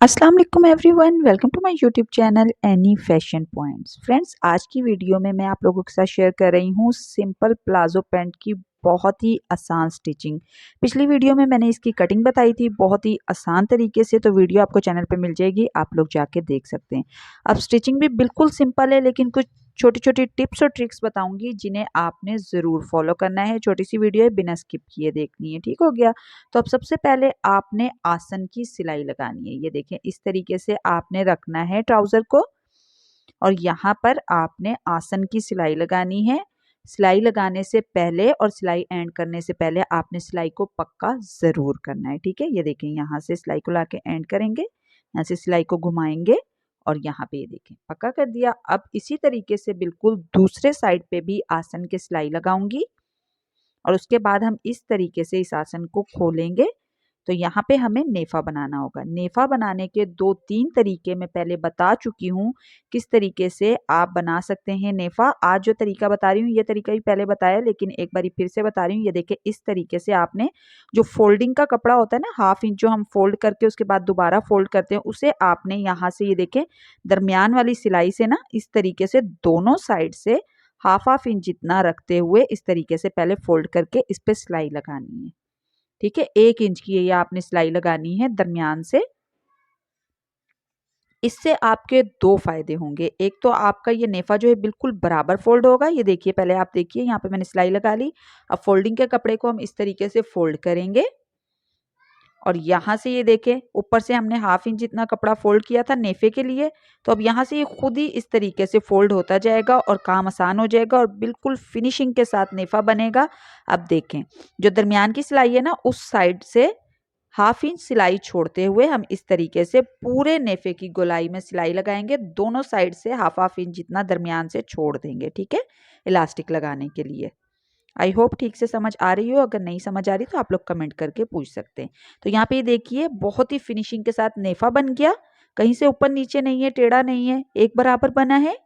अस्सलाम वालेकुम everyone, welcome to my YouTube channel any fashion points. Friends, आज की वीडियो में मैं आप लोगों के साथ शेयर कर रही हूँ सिंपल प्लाजो पैंट की बहुत ही आसान स्टिचिंग। पिछली वीडियो में मैंने इसकी कटिंग बताई थी बहुत ही आसान तरीके से, तो वीडियो आपको चैनल पे मिल जाएगी, आप लोग जाके देख सकते हैं। अब स्टिचिंग भी बिल्कुल सिंपल है, लेकिन कुछ छोटी छोटी टिप्स और ट्रिक्स बताऊंगी जिन्हें आपने ज़रूर फॉलो करना है। छोटी सी वीडियो है, बिना स्किप किए देखनी है, ठीक हो गया। तो अब सबसे पहले आपने आसन की सिलाई लगानी है। ये देखें, इस तरीके से आपने रखना है ट्राउजर को और यहाँ पर आपने आसन की सिलाई लगानी है। सिलाई लगाने से पहले और सिलाई एंड करने से पहले आपने सिलाई को पक्का ज़रूर करना है, ठीक है। ये देखें, यहाँ से सिलाई को लाके एंड करेंगे, यहाँ से सिलाई को घुमाएंगे और यहाँ पे ये देखें पक्का कर दिया। अब इसी तरीके से बिल्कुल दूसरे साइड पे भी आसन की सिलाई लगाऊंगी और उसके बाद हम इस तरीके से इस आसन को खोलेंगे। तो यहाँ पे हमें नेफा बनाना होगा। नेफा बनाने के 2-3 तरीके मैं पहले बता चुकी हूँ, किस तरीके से आप बना सकते हैं नेफा। आज जो तरीका बता रही हूँ ये तरीका भी पहले बताया, लेकिन एक बारी फिर से बता रही हूँ। ये देखिए, इस तरीके से आपने जो फोल्डिंग का कपड़ा होता है ना, 1/2 इंच जो हम फोल्ड करके उसके बाद दोबारा फोल्ड करते हैं, उसे आपने यहाँ से ये देखें दरमियान वाली सिलाई से ना इस तरीके से दोनों साइड से 1/2 इंच जितना रखते हुए इस तरीके से पहले फोल्ड करके इस पे सिलाई लगानी है, ठीक है। 1 इंच की ये आपने सिलाई लगानी है दरमियान से। इससे आपके 2 फायदे होंगे। एक तो आपका ये नेफा जो है बिल्कुल बराबर फोल्ड होगा। ये देखिए, पहले आप देखिए, यहाँ पे मैंने सिलाई लगा ली। अब फोल्डिंग के कपड़े को हम इस तरीके से फोल्ड करेंगे और यहाँ से ये देखें, ऊपर से हमने 1/2 इंच जितना कपड़ा फोल्ड किया था नेफे के लिए, तो अब यहाँ से ये खुद ही इस तरीके से फोल्ड होता जाएगा और काम आसान हो जाएगा और बिल्कुल फिनिशिंग के साथ नेफा बनेगा। अब देखें, जो दरमियान की सिलाई है ना, उस साइड से 1/2 इंच सिलाई छोड़ते हुए हम इस तरीके से पूरे नेफे की गोलाई में सिलाई लगाएंगे। दोनों साइड से 1/2 इंच जितना दरमियान से छोड़ देंगे, ठीक है, इलास्टिक लगाने के लिए। आई होप ठीक से समझ आ रही हो। अगर नहीं समझ आ रही तो आप लोग कमेंट करके पूछ सकते हैं। तो यहाँ पे ये देखिए, बहुत ही फिनिशिंग के साथ नेफा बन गया। कहीं से ऊपर नीचे नहीं है, टेढ़ा नहीं है, एक बराबर बना है।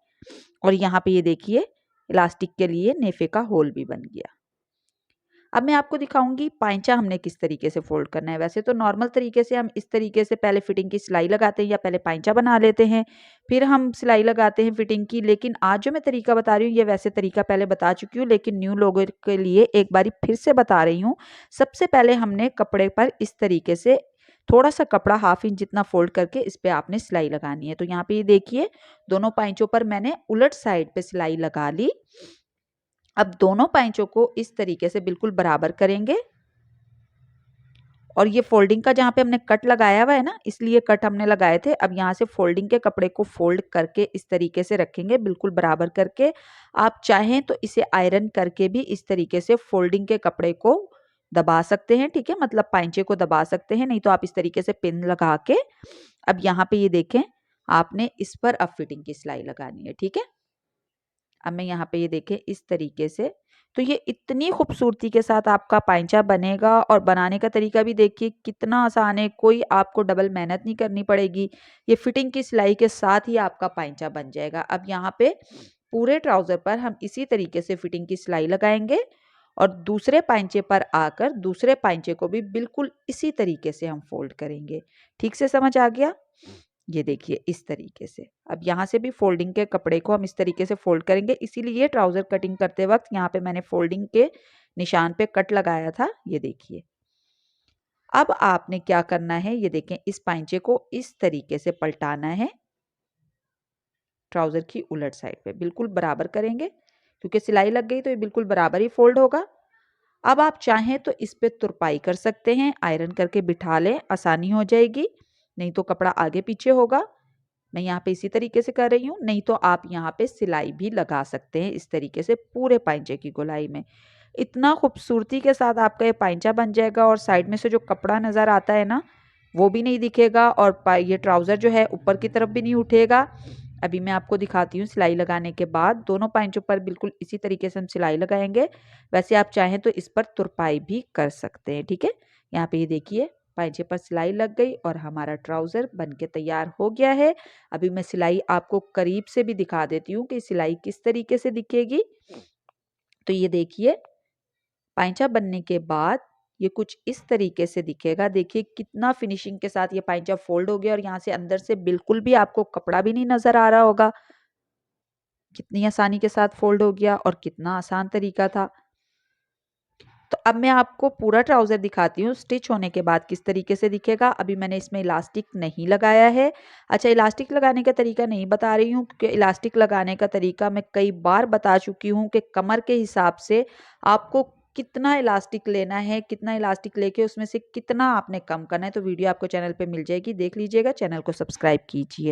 और यहाँ पे ये देखिए, इलास्टिक के लिए नेफे का होल भी बन गया। अब मैं आपको दिखाऊंगी पाइंचा हमने किस तरीके से फोल्ड करना है। वैसे तो नॉर्मल तरीके से हम इस तरीके से पहले फिटिंग की सिलाई लगाते हैं या पहले पाइंचा बना लेते हैं, फिर हम सिलाई लगाते हैं फिटिंग की। लेकिन आज जो मैं तरीका बता रही हूँ ये वैसे तरीका पहले बता चुकी हूँ, लेकिन न्यू लोगों के लिए एक बारी फिर से बता रही हूँ। सबसे पहले हमने कपड़े पर इस तरीके से थोड़ा सा कपड़ा 1/2 इंच जितना फोल्ड करके इस पे आपने सिलाई लगानी है। तो यहाँ पे ये देखिए, दोनों पाइंचों पर मैंने उलट साइड पे सिलाई लगा ली। अब दोनों पैंचों को इस तरीके से बिल्कुल बराबर करेंगे और ये फोल्डिंग का जहाँ पे हमने कट लगाया हुआ है ना, इसलिए कट हमने लगाए थे। अब यहाँ से फोल्डिंग के कपड़े को फोल्ड करके इस तरीके से रखेंगे, बिल्कुल बराबर करके। आप चाहें तो इसे आयरन करके भी इस तरीके से फोल्डिंग के कपड़े को दबा सकते हैं, ठीक है, मतलब पैंचे को दबा सकते हैं, नहीं तो आप इस तरीके से पिन लगा के। अब यहाँ पे ये देखें, आपने इस पर अब फिटिंग की सिलाई लगानी है, ठीक है। अब मैं यहाँ पे ये देखें इस तरीके से, तो ये इतनी खूबसूरती के साथ आपका पाइंचा बनेगा। और बनाने का तरीका भी देखिए कितना आसान है, कोई आपको डबल मेहनत नहीं करनी पड़ेगी। ये फिटिंग की सिलाई के साथ ही आपका पाइंचा बन जाएगा। अब यहाँ पे पूरे ट्राउजर पर हम इसी तरीके से फिटिंग की सिलाई लगाएंगे और दूसरे पाइंचे पर आकर दूसरे पाइंचे को भी बिल्कुल इसी तरीके से हम फोल्ड करेंगे। ठीक से समझ आ गया? ये देखिए इस तरीके से। अब यहाँ से भी फोल्डिंग के कपड़े को हम इस तरीके से फोल्ड करेंगे, इसीलिए ट्राउजर कटिंग करते वक्त यहाँ पे मैंने फोल्डिंग के निशान पे कट लगाया था। ये देखिए, अब आपने क्या करना है, ये देखें, इस पाइंचे को इस तरीके से पलटाना है ट्राउजर की उलट साइड पे, बिल्कुल बराबर करेंगे क्योंकि सिलाई लग गई तो ये बिल्कुल बराबर ही फोल्ड होगा। अब आप चाहें तो इस पे तुरपाई कर सकते हैं, आयरन करके बिठा लें, आसानी हो जाएगी, नहीं तो कपड़ा आगे पीछे होगा। मैं यहाँ पे इसी तरीके से कर रही हूँ, नहीं तो आप यहाँ पे सिलाई भी लगा सकते हैं इस तरीके से पूरे पाइंचे की गोलाई में। इतना खूबसूरती के साथ आपका ये पाइंचा बन जाएगा और साइड में से जो कपड़ा नज़र आता है ना, वो भी नहीं दिखेगा और ये ट्राउज़र जो है ऊपर की तरफ भी नहीं उठेगा। अभी मैं आपको दिखाती हूँ सिलाई लगाने के बाद। दोनों पाइंचों पर बिल्कुल इसी तरीके से हम सिलाई लगाएंगे। वैसे आप चाहें तो इस पर तुरपाई भी कर सकते हैं, ठीक है। यहाँ पे ये देखिए, पाइंचे पर सिलाई लग गई और हमारा ट्राउज़र बनके तैयार हो गया है। अभी मैं सिलाई आपको करीब से भी दिखा देती हूँ कि सिलाई किस तरीके से दिखेगी। तो ये देखिए, पाइंचा बनने के बाद ये कुछ इस तरीके से दिखेगा। देखिए कितना फिनिशिंग के साथ ये पाइंचा फोल्ड हो गया और यहाँ से अंदर से बिल्कुल भी आपको कपड़ा भी नहीं नजर आ रहा होगा। कितनी आसानी के साथ फोल्ड हो गया और कितना आसान तरीका था। तो अब मैं आपको पूरा ट्राउज़र दिखाती हूँ स्टिच होने के बाद किस तरीके से दिखेगा। अभी मैंने इसमें इलास्टिक नहीं लगाया है। अच्छा, इलास्टिक लगाने का तरीका नहीं बता रही हूँ क्योंकि इलास्टिक लगाने का तरीका मैं कई बार बता चुकी हूँ कि कमर के हिसाब से आपको कितना इलास्टिक लेना है, कितना इलास्टिक लेके उसमें से कितना आपने कम करना है। तो वीडियो आपको चैनल पे मिल जाएगी, देख लीजिएगा। चैनल को सब्सक्राइब कीजिए।